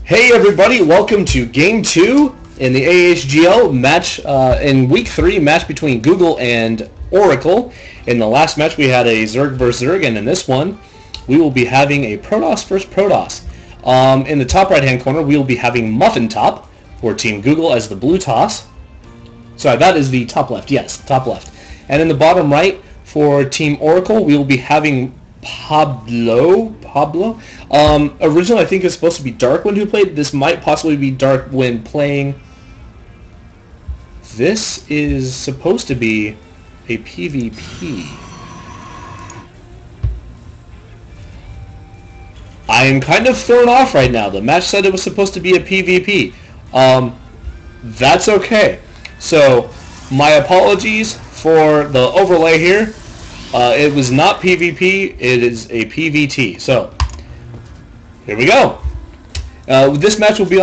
Hey everybody, welcome to Game 2 in the AHGL match, in Week 3 match between Google and Oracle. In the last match we had a Zerg vs. Zerg, and in this one we will be having a Protoss vs. Protoss. In the top right hand corner we will be having MuffinTopper for Team Google as the blue toss. Sorry, that is the top left, yes, top left. And in the bottom right for Team Oracle we will be having Pablo. Originally I think it's supposed to be DarkWind who played. This might possibly be DarkWind playing. This is supposed to be a PvP. I am kind of thrown off right now. The match said it was supposed to be a PvP. That's okay. So my apologies for the overlay here. It was not PvP, it is a PvT. So, here we go. This match will be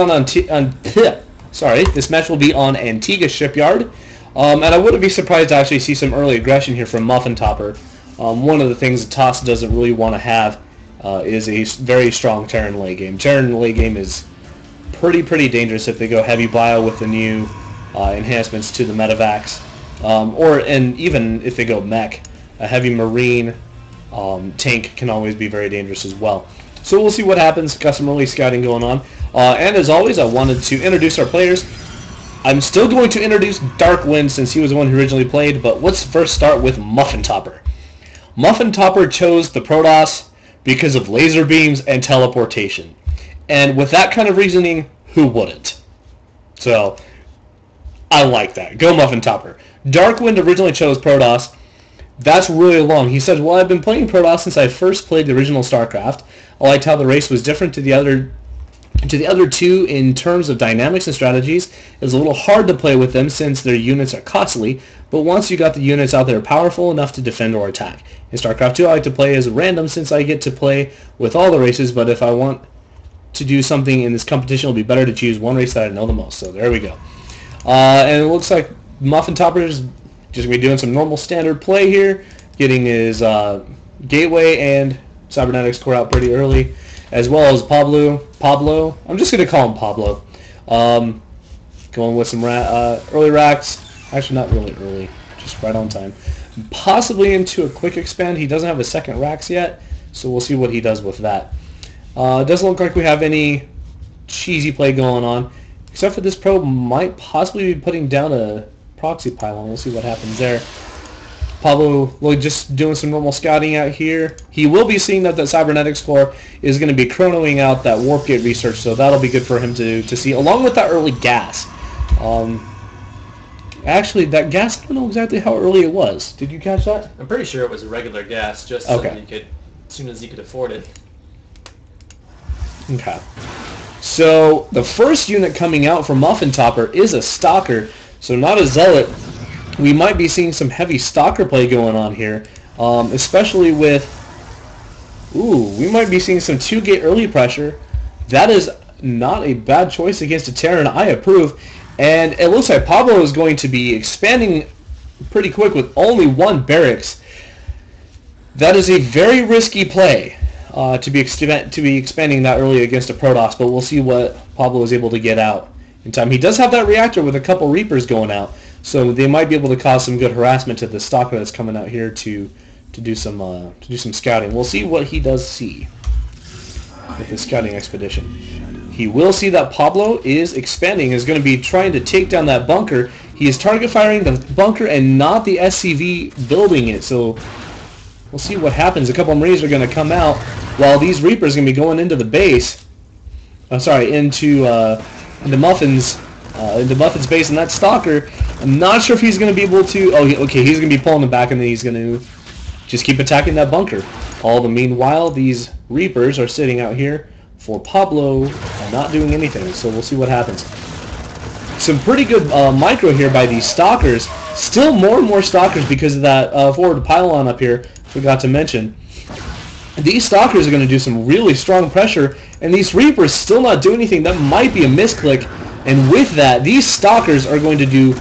this match will be on Antigua Shipyard. And I wouldn't be surprised to actually see some early aggression here from MuffinTopper. One of the things the Toss doesn't really want to have is a very strong Terran late game. Terran late game is pretty dangerous if they go heavy bio with the new enhancements to the medevacs. And even if they go mech. A heavy marine tank can always be very dangerous as well. So we'll see what happens. Got some early scouting going on. And as always, I wanted to introduce our players. I'm still going to introduce DarkWind since he was the one who originally played, but let's first start with MuffinTopper. MuffinTopper chose the Protoss because of laser beams and teleportation. And with that kind of reasoning, who wouldn't? So, I like that. Go MuffinTopper. DarkWind originally chose Protoss. That's really long. He said, well, I've been playing Protoss since I first played the original StarCraft. I liked how the race was different to the other two in terms of dynamics and strategies. It was a little hard to play with them since their units are costly, but once you got the units out there powerful enough to defend or attack. In StarCraft 2, I like to play as random since I get to play with all the races, but if I want to do something in this competition, it'll be better to choose one race that I know the most. So there we go. And it looks like MuffinTopper's just going to be doing some normal standard play here, getting his Gateway and Cybernetics core out pretty early, as well as Pablo. I'm just going to call him Pablo. Going with some early racks. Actually, not really early, just right on time. Possibly into a quick expand. He doesn't have a second racks yet, so we'll see what he does with that. It doesn't look like we have any cheesy play going on, except for this probe might possibly be putting down a proxy pylon. We'll see what happens there. Pablo just doing some normal scouting out here. He will be seeing that the Cybernetics core is going to be chronoing out that warp gate research, so that'll be good for him to see, along with that early gas. Actually, that gas, I don't know exactly how early it was. Did you catch that? I'm pretty sure it was a regular gas, just so that you could, as soon as you could afford it. Okay. So the first unit coming out from MuffinTopper is a Stalker. So not a Zealot. We might be seeing some heavy Stalker play going on here, especially with, we might be seeing some 2-gate early pressure. That is not a bad choice against a Terran. I approve. And it looks like Pablo is going to be expanding pretty quick with only one barracks. That is a very risky play to be expanding that early against a Protoss, but we'll see what Pablo is able to get out in time. He does have that reactor with a couple Reapers going out, so they might be able to cause some good harassment to the Stalker that's coming out here to do some scouting. We'll see what he does see with the scouting expedition. He will see that Pablo is expanding, is going to be trying to take down that bunker. He is target firing the bunker and not the SCV building it, so we'll see what happens. A couple Marines are going to come out while these Reapers are going to be going into the base. Into Muffin's base, and that Stalker, I'm not sure if he's going to be able to. He's going to be pulling them back, and then he's going to just keep attacking that bunker. All the meanwhile, these Reapers are sitting out here for Pablo and not doing anything. So we'll see what happens. Some pretty good micro here by these Stalkers. Still more and more Stalkers because of that forward pylon up here. Forgot to mention. These Stalkers are going to do some really strong pressure, and these Reapers still not do anything. That might be a misclick, and with that, these Stalkers are going to do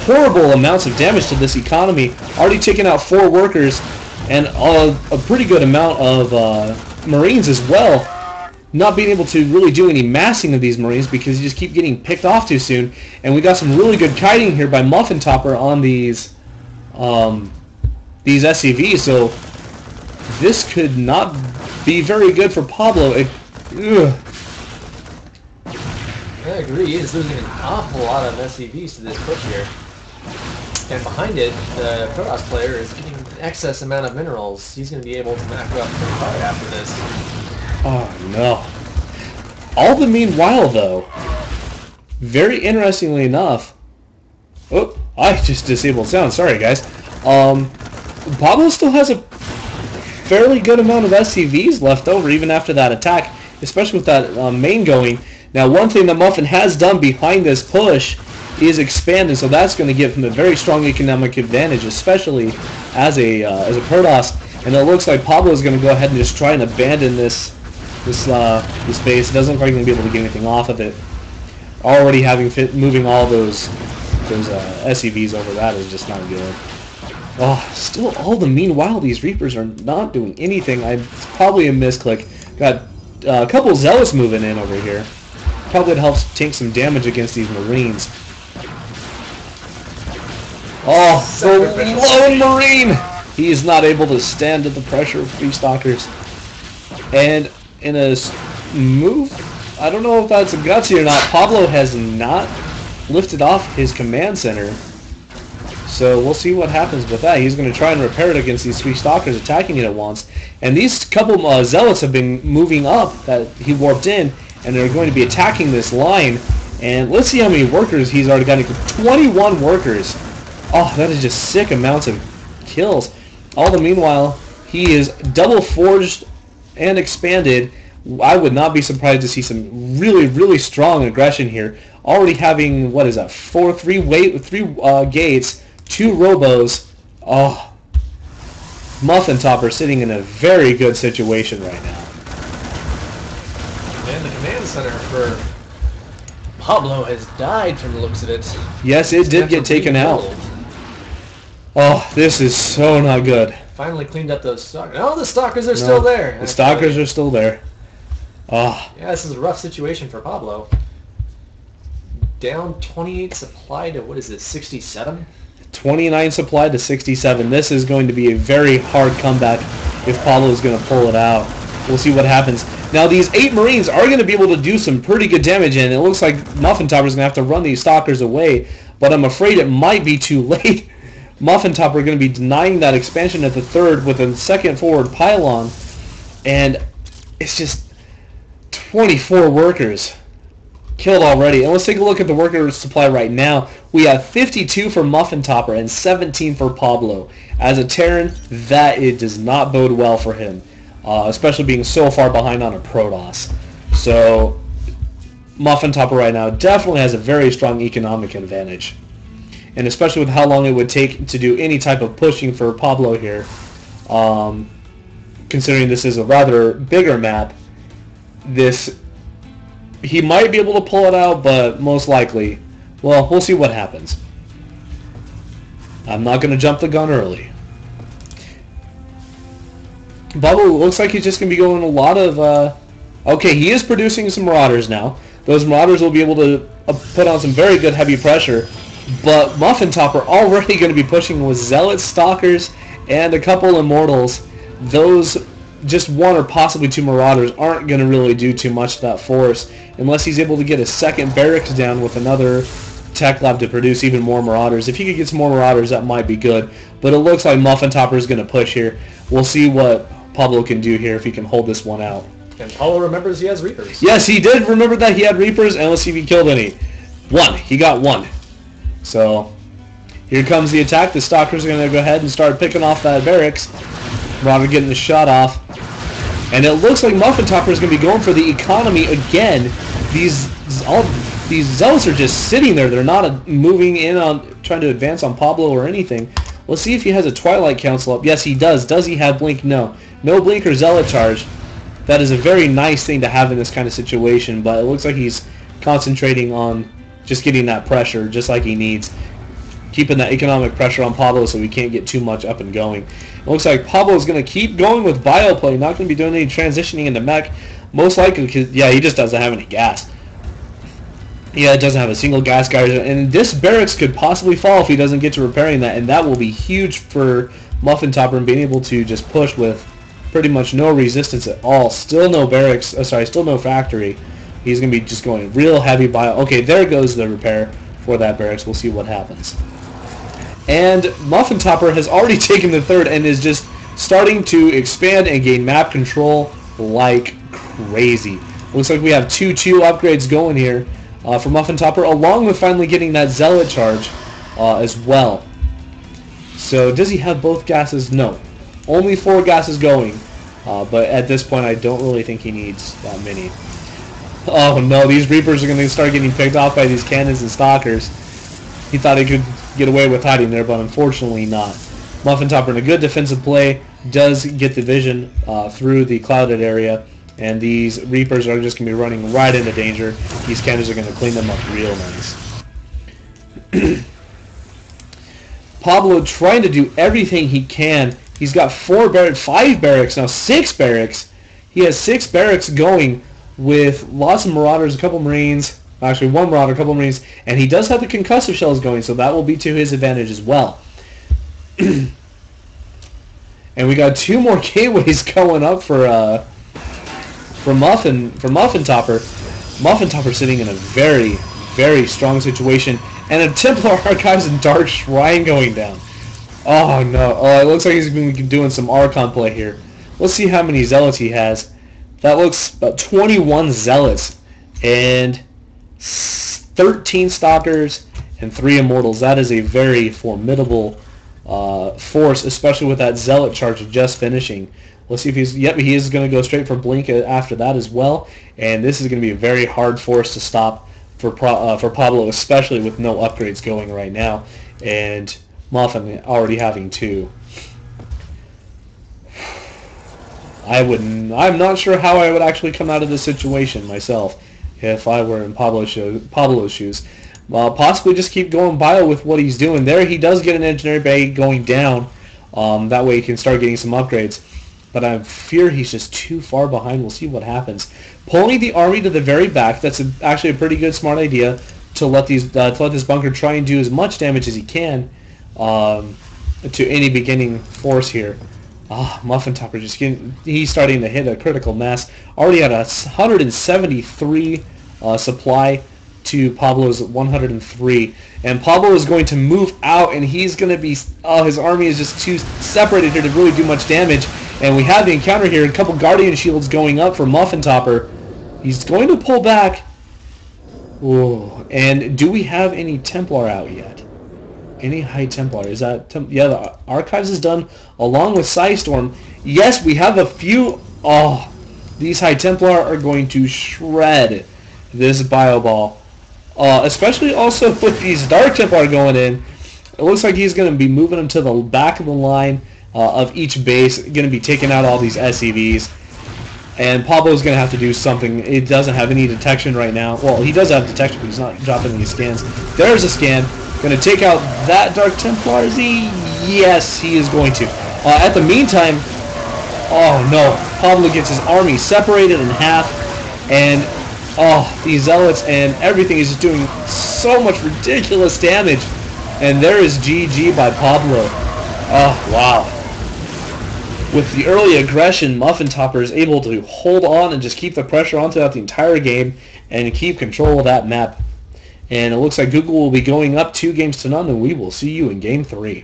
horrible amounts of damage to this economy. Already taking out 4 workers and a pretty good amount of Marines as well. not being able to really do any massing of these Marines because you just keep getting picked off too soon. And we got some really good kiting here by MuffinTopper on these SCVs. So this could not be very good for Pablo. I agree. He is losing an awful lot of SCVs to this push here. And behind it, the Protoss player is getting an excess amount of minerals. He's going to be able to knock up pretty hard after this. Oh, no. All the meanwhile, though, very interestingly enough... Oh, I just disabled sound. Sorry, guys. Pablo still has a fairly good amount of SCVs left over, even after that attack, especially with that main going. Now, one thing that Muffin has done behind this push is expanded, so that's going to give him a very strong economic advantage, especially as a Protoss. And it looks like Pablo is going to go ahead and just try and abandon this base. It doesn't look like he's going to be able to get anything off of it. Already moving all those SCVs over, that is just not good. Oh, still all the meanwhile, these Reapers are not doing anything. It's probably a misclick. Got a couple Zealots moving in over here. Probably it helps take some damage against these Marines. Oh, the lone Marine! He is not able to stand to the pressure of 3 Stalkers. And in a move, I don't know if that's gutsy or not, Pablo has not lifted off his command center. So we'll see what happens with that. He's going to try and repair it against these 3 Stalkers attacking it at once. And these couple Zealots have been moving up that he warped in, and they're going to be attacking this line. And let's see how many workers he's already got. 21 workers. Oh, that is just sick amounts of kills. All the meanwhile, he is double forged and expanded. I would not be surprised to see some really, really strong aggression here. Already having, what is that, 3 gates, 2 robos. Oh, MuffinTopper sitting in a very good situation right now. And the command center for Pablo has died from the looks of it. Yes, it did get taken out. Oh, this is so not good. Finally cleaned up those Stalkers. Oh, the Stalkers are still there. The Stalkers are still there. Oh. Yeah, this is a rough situation for Pablo. Down 28 supply to, what is this, 67? 29 supply to 67. This is going to be a very hard comeback if Pablo is going to pull it out. We'll see what happens. Now, these 8 Marines are going to be able to do some pretty good damage, and it looks like MuffinTopper is going to have to run these Stalkers away, but I'm afraid it might be too late. MuffinTopper are going to be denying that expansion at the 3rd with a second forward pylon, and it's just 24 workers killed already. And let's take a look at the worker supply right now. We have 52 for MuffinTopper and 17 for Pablo. As a Terran, it does not bode well for him, especially being so far behind on a Protoss. So MuffinTopper right now definitely has a very strong economic advantage. And especially with how long it would take to do any type of pushing for Pablo here, considering this is a rather bigger map, he might be able to pull it out, but most likely, well, we'll see what happens. I'm not going to jump the gun early. Pablo looks like he's just going to be going a lot of... okay, he is producing some Marauders now. Those Marauders will be able to put on some very good heavy pressure. But MuffinTopper already going to be pushing with Zealot, Stalkers, and a couple Immortals. Those, just 1 or possibly 2 Marauders, aren't going to really do too much to that force unless he's able to get a second barracks down with another tech lab to produce even more Marauders. If he could get some more Marauders, that might be good. But it looks like MuffinTopper is going to push here. We'll see what Pablo can do here if he can hold this one out. And Pablo remembers he has Reapers. Yes, he did remember that he had Reapers, and let's see if he killed any. 1. He got 1. So, here comes the attack. The Stalkers are going to go ahead and start picking off that barracks. Marauder getting the shot off. And it looks like MuffinTopper is going to be going for the economy again. These Zealots are just sitting there. They're not moving in on trying to advance on Pablo or anything. Let's see if he has a Twilight Council up. Yes, he does. Does he have Blink? No. No Blink or Zealot charge. That is a very nice thing to have in this kind of situation, but it looks like he's concentrating on just getting that pressure just like he needs. Keeping that economic pressure on Pablo so he can't get too much up and going. It looks like Pablo is going to keep going with bioplay, not going to be doing any transitioning into mech. Most likely, cause, yeah, he just doesn't have any gas. Yeah, it doesn't have a single gas guard, and this barracks could possibly fall if he doesn't get to repairing that, and that will be huge for MuffinTopper and being able to just push with pretty much no resistance at all. Still no barracks, still no factory. He's going to be just going real heavy bio. Okay, there goes the repair for that barracks. We'll see what happens. And MuffinTopper has already taken the third and is just starting to expand and gain map control like crazy. Looks like we have two upgrades going here for MuffinTopper, along with finally getting that Zealot charge as well. So does he have both gases? No. Only 4 gases going. But at this point, I don't really think he needs that many. Oh no, these Reapers are going to start getting picked off by these cannons and stalkers. He thought he could get away with hiding there, but unfortunately not. MuffinTopper in a good defensive play does get the vision through the clouded area, and these Reapers are just going to be running right into danger. These cannons are going to clean them up real nice. Pablo trying to do everything he can. He's got 5 barracks, now 6 barracks. He has 6 barracks going with lots of Marauders, a couple Marines, actually 1 Marauder, a couple Marines, and he does have the concussive shells going, so that will be to his advantage as well. And we got 2 more gateways going up for MuffinTopper. MuffinTopper sitting in a very, very strong situation, and a Templar Archives and Dark Shrine going down. Oh no! Oh, it looks like he's going to be doing some Archon play here. Let's see how many Zealots he has. That looks about 21 Zealots and 13 Stalkers and 3 Immortals. That is a very formidable force, especially with that Zealot charge just finishing. Let's see if he's... Yep, he is going to go straight for Blink after that as well. And this is going to be a very hard force to stop for Pablo, especially with no upgrades going right now. And Muffin already having 2. I'm not sure how I would actually come out of this situation myself if I were in Pablo's shoes. Possibly just keep going bio with what he's doing. There he does get an engineering bay going down. That way he can start getting some upgrades. But I fear he's just too far behind. We'll see what happens. Pulling the army to the very back, that's actually a pretty good, smart idea to let this bunker try and do as much damage as he can to any beginning force here. MuffinTopper just he's starting to hit a critical mass. Already at 173 supply to Pablo's 103, and Pablo is going to move out, and he's going to be his army is just too separated here to really do much damage. And we have the encounter here, a couple Guardian shields going up for MuffinTopper. He's going to pull back. Ooh. And do we have any Templar out yet? Any High Templar? Is that... yeah, the Archives is done along with Psystorm. Yes, we have a few... Oh, these High Templar are going to shred this Bio Ball. Especially also with these Dark Templar going in. It looks like he's going to be moving them to the back of the line of each base. Going to be taking out all these SCVs. And Pablo's going to have to do something. It doesn't have any detection right now. Well, he does have detection, but he's not dropping any scans. There's a scan. Going to take out that Dark Templar. Is he? Yes, he is going to. At the meantime, oh no, Pablo gets his army separated in half, and these Zealots and everything is just doing so much ridiculous damage. And there is GG by Pablo. Oh, wow. With the early aggression, MuffinTopper is able to hold on and just keep the pressure on throughout the entire game and keep control of that map. And it looks like Google will be going up 2 games to none, and we will see you in Game 3.